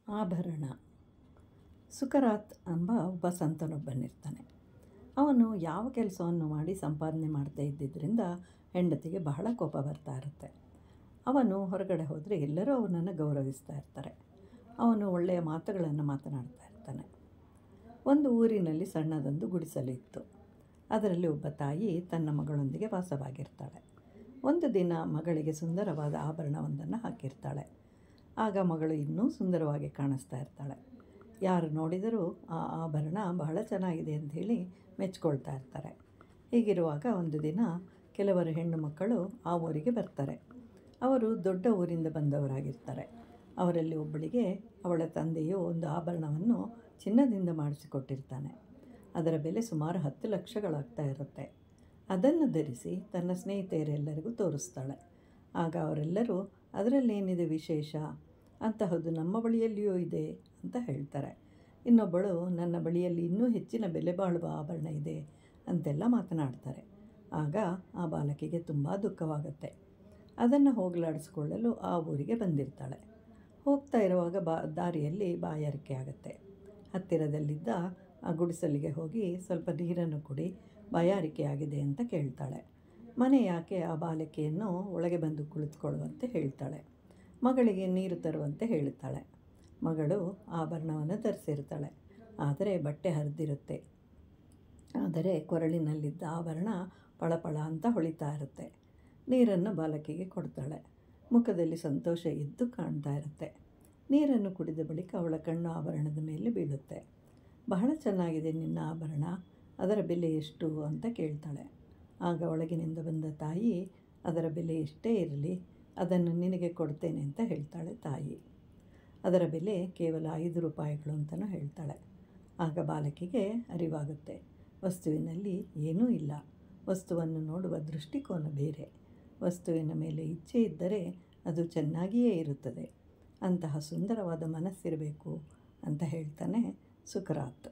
ಆಭರಣ. ಸುಕರಾತ್ ಎಂಬ ಒಬ್ಬ ಸಂತನೊಬ್ಬನಿರ್ತಾನೆ. ಅವನು ಯಾವ ಕೆಲಸವನ್ನು ಮಾಡಿ ಸಂಪಾದನೆ ಮಾಡದೇ ಇದ್ದಿದ್ದರಿಂದ ಹೆಂಡತಿಗೆ ಬಹಳ ಕೋಪ ಬರ್ತಾ ಇರುತ್ತೆ. ಅವನು ಹೊರಗಡೆ ಹೋದರೆ ಎಲ್ಲರೂ ಅವನನ್ನು ಗೌರವಿಸ್ತಾ ಇರ್ತಾರೆ. ಅವನು ಒಳ್ಳೆಯ ಮಾತುಗಳನ್ನು ಮಾತನಾಡ್ತಾ ಇರ್ತಾನೆ. ಒಂದು ಊರಿನಲ್ಲಿ ಸಣ್ಣದೊಂದು ಗುಡಿಸಲು ಇತ್ತು. ಅದರಲ್ಲಿ ಒಬ್ಬ ತಾಯಿ ತನ್ನ ಮಗಳೊಂದಿಗೆ ವಾಸವಾಗಿರ್ತಾಳೆ. ಒಂದು ದಿನ ಮಗಳಿಗೆ ಸುಂದರವಾದ ಆಭರಣವೊಂದನ್ನು ಹಾಕಿರ್ತಾಳೆ. ಆಗ ಮಗಳು ಇನ್ನೂ ಸುಂದರವಾಗಿ ಕಾಣಿಸ್ತಾ ಇರ್ತಾಳೆ. ಯಾರು ನೋಡಿದರೂ ಆ ಆಭರಣ ಬಹಳ ಚೆನ್ನಾಗಿದೆ ಅಂಥೇಳಿ ಮೆಚ್ಕೊಳ್ತಾ ಇರ್ತಾರೆ. ಹೀಗಿರುವಾಗ ಒಂದು ದಿನ ಕೆಲವರು ಹೆಣ್ಣು ಮಕ್ಕಳು ಆ ಊರಿಗೆ ಬರ್ತಾರೆ. ಅವರು ದೊಡ್ಡ ಊರಿಂದ ಬಂದವರಾಗಿರ್ತಾರೆ. ಅವರಲ್ಲಿ ಒಬ್ಬಳಿಗೆ ಅವಳ ತಂದೆಯು ಒಂದು ಆಭರಣವನ್ನು ಚಿನ್ನದಿಂದ ಮಾಡಿಸಿಕೊಟ್ಟಿರ್ತಾನೆ. ಅದರ ಬೆಲೆ ಸುಮಾರು 10 ಲಕ್ಷಗಳಾಗ್ತಾ ಇರುತ್ತೆ. ಅದನ್ನು ಧರಿಸಿ ತನ್ನ ಸ್ನೇಹಿತೆಯರೆಲ್ಲರಿಗೂ ತೋರಿಸ್ತಾಳೆ. ಆಗ ಅವರೆಲ್ಲರೂ ಅದರಲ್ಲೇನಿದೆ ವಿಶೇಷ, ಅಂತಹದ್ದು ನಮ್ಮ ಬಳಿಯಲ್ಲಿಯೂ ಇದೆ ಅಂತ ಹೇಳ್ತಾರೆ. ಇನ್ನೊಬ್ಬಳು ನನ್ನ ಬಳಿಯಲ್ಲಿ ಇನ್ನೂ ಹೆಚ್ಚಿನ ಬೆಲೆ ಬಾಳುವ ಆಭರಣ ಇದೆ ಅಂತೆಲ್ಲ ಮಾತನಾಡ್ತಾರೆ. ಆಗ ಆ ಬಾಲಕಿಗೆ ತುಂಬ ದುಃಖವಾಗುತ್ತೆ. ಅದನ್ನು ಹೋಗಲಾಡಿಸಿಕೊಳ್ಳಲು ಆ ಊರಿಗೆ ಬಂದಿರ್ತಾಳೆ. ಹೋಗ್ತಾ ಇರುವಾಗ ದಾರಿಯಲ್ಲಿ ಬಾಯಾರಿಕೆ ಆಗುತ್ತೆ. ಹತ್ತಿರದಲ್ಲಿದ್ದ ಆ ಗುಡಿಸಲಿಗೆ ಹೋಗಿ ಸ್ವಲ್ಪ ನೀರನ್ನು ಕುಡಿ, ಬಾಯಾರಿಕೆ ಆಗಿದೆ ಅಂತ ಕೇಳ್ತಾಳೆ. ಮನೆ ಯಾಕೆ ಆ ಬಾಲಕಿಯನ್ನು ಒಳಗೆ ಬಂದು ಕುಳಿತುಕೊಳ್ಳುವಂತೆ ಹೇಳ್ತಾಳೆ. ಮಗಳಿಗೆ ನೀರು ತರುವಂತೆ ಹೇಳುತ್ತಾಳೆ. ಮಗಳು ಆಭರಣವನ್ನು ಧರಿಸಿರ್ತಾಳೆ. ಆದರೆ ಬಟ್ಟೆ ಹರಿದಿರುತ್ತೆ. ಆದರೆ ಕೊರಳಿನಲ್ಲಿದ್ದ ಆಭರಣ ಪಳಪಳ ಅಂತ ಹೊಳಿತಾ ಇರುತ್ತೆ. ನೀರನ್ನು ಬಾಲಕಿಗೆ ಕೊಡ್ತಾಳೆ. ಮುಖದಲ್ಲಿ ಸಂತೋಷ ಎದ್ದು ಕಾಣ್ತಾ ಇರುತ್ತೆ. ನೀರನ್ನು ಕುಡಿದ ಬಳಿಕ ಅವಳ ಕಣ್ಣು ಆಭರಣದ ಮೇಲೆ ಬೀಳುತ್ತೆ. ಬಹಳ ಚೆನ್ನಾಗಿದೆ ನಿನ್ನ ಆಭರಣ, ಅದರ ಬೆಲೆ ಎಷ್ಟು ಅಂತ ಕೇಳ್ತಾಳೆ. ಆಗ ಒಳಗಿನಿಂದ ಬಂದ ತಾಯಿ, ಅದರ ಬೆಲೆ ಎಷ್ಟೇ ಇರಲಿ, ಅದನ್ನು ನಿನಗೆ ಕೊಡ್ತೇನೆ ಅಂತ ಹೇಳ್ತಾಳೆ ತಾಯಿ. ಅದರ ಬೆಲೆ ಕೇವಲ 5 ರೂಪಾಯಿಗಳು ಅಂತಲೂ ಹೇಳ್ತಾಳೆ. ಆಗ ಬಾಲಕಿಗೆ ಅರಿವಾಗುತ್ತೆ, ವಸ್ತುವಿನಲ್ಲಿ ಏನೂ ಇಲ್ಲ. ವಸ್ತುವನ್ನು ನೋಡುವ ದೃಷ್ಟಿಕೋನ ಬೇರೆ. ವಸ್ತುವಿನ ಮೇಲೆ ಇಚ್ಛೆ ಇದ್ದರೆ ಅದು ಚೆನ್ನಾಗಿಯೇ ಇರುತ್ತದೆ. ಅಂತಹ ಸುಂದರವಾದ ಮನಸ್ಸಿರಬೇಕು ಅಂತ ಹೇಳ್ತಾನೆ ಸುಕರಾತ್.